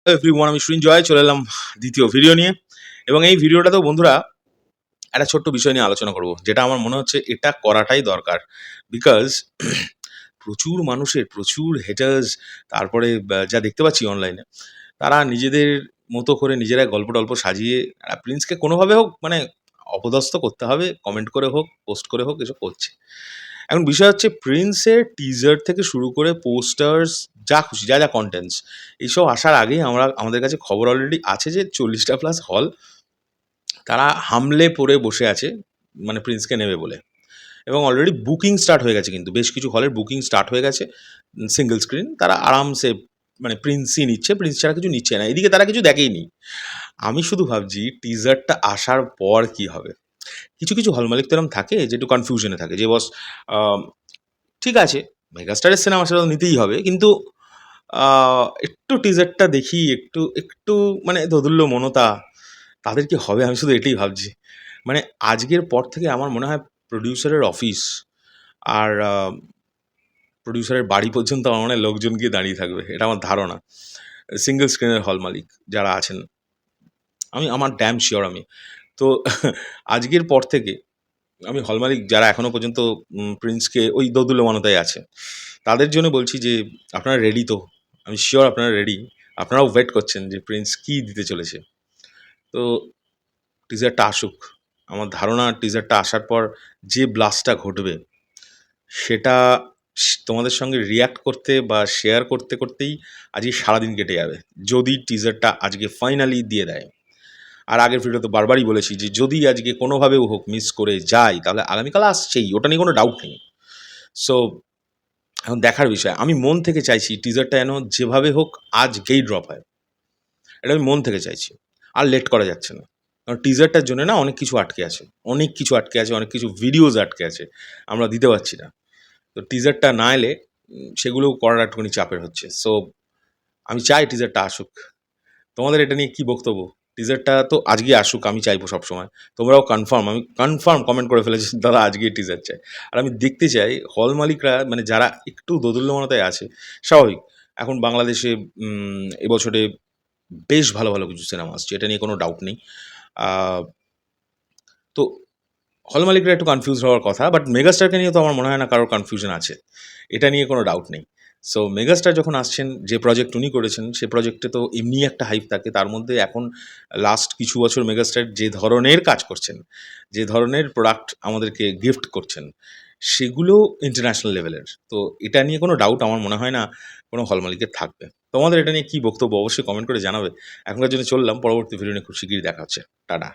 Everyone, আমি সৃঞ্জয় চলে এলাম দ্বিতীয় ভিডিও নিয়ে। এবং এই ভিডিওটাতেও বন্ধুরা একটা ছোট্ট বিষয় নিয়ে আলোচনা করব, যেটা আমার মনে হচ্ছে এটা করাটাই দরকার। বিকজ প্রচুর মানুষের প্রচুর হেটার্স, তারপরে যা দেখতে পাচ্ছি অনলাইনে, তারা নিজেদের মতো করে নিজেরা গল্প টল্প সাজিয়ে প্রিন্সকে কোনোভাবে হোক মানে অপদস্থ করতে হবে, কমেন্ট করে হোক, পোস্ট করে হোক, এসব করছে। এখন বিষয় হচ্ছে প্রিন্সের টিজার থেকে শুরু করে পোস্টার্স, যা খুশি যা যা কন্টেন্টস, এইসব আসার আগেই আমাদের কাছে খবর অলরেডি আছে যে 40টা প্লাস হল তারা হামলে পড়ে বসে আছে মানে প্রিন্সকে নেবে বলে। এবং অলরেডি বুকিং স্টার্ট হয়ে গেছে, কিন্তু বেশ কিছু হলের বুকিং স্টার্ট হয়ে গেছে। সিঙ্গেল স্ক্রিন তারা আরামসে মানে প্রিন্সই নিচ্ছে, প্রিন্স ছাড়া কিছু নিচ্ছে না, এদিকে তারা কিছু দেখেইনি। আমি শুধু ভাবছি টিজারটা আসার পর কি হবে। কিছু কিছু হল মালিক তো এরকম থাকে যে একটু কনফিউশনে থাকে যে বস ঠিক আছে, মেগাস্টারের সিনেমা সেটা তো নিতেই হবে, কিন্তু একটু টিজারটা দেখি, একটু একটু মানে দোদুল্য মনতা, তাদের কি হবে? আমি শুধু এটাই ভাবছি। মানে আজকের পর থেকে আমার মনে হয় প্রোডিউসারের অফিস আর প্রোডিউসারের বাড়ি পর্যন্ত আমার মনে হয় লোকজন গিয়ে দাঁড়িয়ে থাকবে, এটা আমার ধারণা। সিঙ্গেল স্ক্রিনের হল মালিক যারা আছেন, আমার ড্যাম শিওর আমি। তো আজকের পর থেকে আমি হল মালিক যারা এখনও পর্যন্ত প্রিন্সকে ওই দোদুল্যমানতায় আছে, তাদের জন্য বলছি যে আপনারা রেডি তো? আমি শিওর আপনারা রেডি। আপনারাও ওয়েট করছেন যে প্রিন্স কী দিতে চলেছে। তো টিজারটা আসুক। আমার ধারণা টিজারটা আসার পর যে ব্লাস্টটা ঘটবে, সেটা তোমাদের সঙ্গে রিঅ্যাক্ট করতে বা শেয়ার করতে করতেই আজকে সারাদিন কেটে যাবে, যদি টিজারটা আজকে ফাইনালি দিয়ে দেয়। আর আগের ভিডিওতে বারবারই বলেছি যে যদি আজকে কোনোভাবেও হোক মিস করে যায়, তাহলে আগামীকাল আসছেই, ওটা নিয়ে কোনো ডাউট নেই। সো এখন দেখার বিষয়। আমি মন থেকে চাইছি টিজারটা যেন যেভাবে হোক আজকেই ড্রপ হয়। এটা আমি মন থেকে চাইছি। আর লেট করা যাচ্ছে না। কারণ টিজারটার জন্য না অনেক কিছু আটকে আছে। অনেক কিছু আটকে আছে, অনেক কিছু ভিডিওস আটকে আছে। আমরা দিতে পারছি না। তো টিজারটা না এলে সেগুলোও করার একটুখানি চাপের হচ্ছে। সো আমি চাই টিজারটা আসুক। তোমাদের এটা নিয়ে কী বক্তব্য? টিজারটা তো আজকেই আসুক, আমি চাইবো সবসময়। তোমরাও আমি কনফার্ম কমেন্ট করে ফেলেছি দাদা আজকেই টিজার চাই। আর আমি দেখতে চাই হল মালিকরা মানে যারা একটু দোদুল্যমানতায় আছে, স্বাভাবিক। এখন বাংলাদেশে এবছরে বেশ ভালো, ভালো কিছু সিনেমা আসছে। এটা নিয়ে কোনো ডাউট নেই। আ তো হল মালিকরা একটু কনফিউজড হওয়ার কথা। বাট মেগাস্টারকে নিয়ে তো আমার মনে হয় না কারোর কনফিউশন আছে। এটা নিয়ে কোনো ডাউট নেই। সো মেগাস্টার যখন আসছেন, যে প্রজেক্ট উনি করেছেন, সে প্রজেক্টে তো এমনিই একটা হাইপ থাকে। তার মধ্যে এখন লাস্ট কিছু বছর মেগাস্টার যে ধরনের কাজ করছেন, যে ধরনের প্রোডাক্ট আমাদেরকে গিফট করছেন, সেগুলো ইন্টারন্যাশনাল লেভেলের। তো এটা নিয়ে কোনো ডাউট আমার মনে হয় না কোনো হল মালিকের থাকবে। তোমাদের এটা নিয়ে কী বক্তব্য অবশ্যই কমেন্ট করে জানাবে। এখনকার জন্য চললাম। পরবর্তী ভিডিও নিয়ে খুব শিগগিরই দেখা হচ্ছে। টাটা।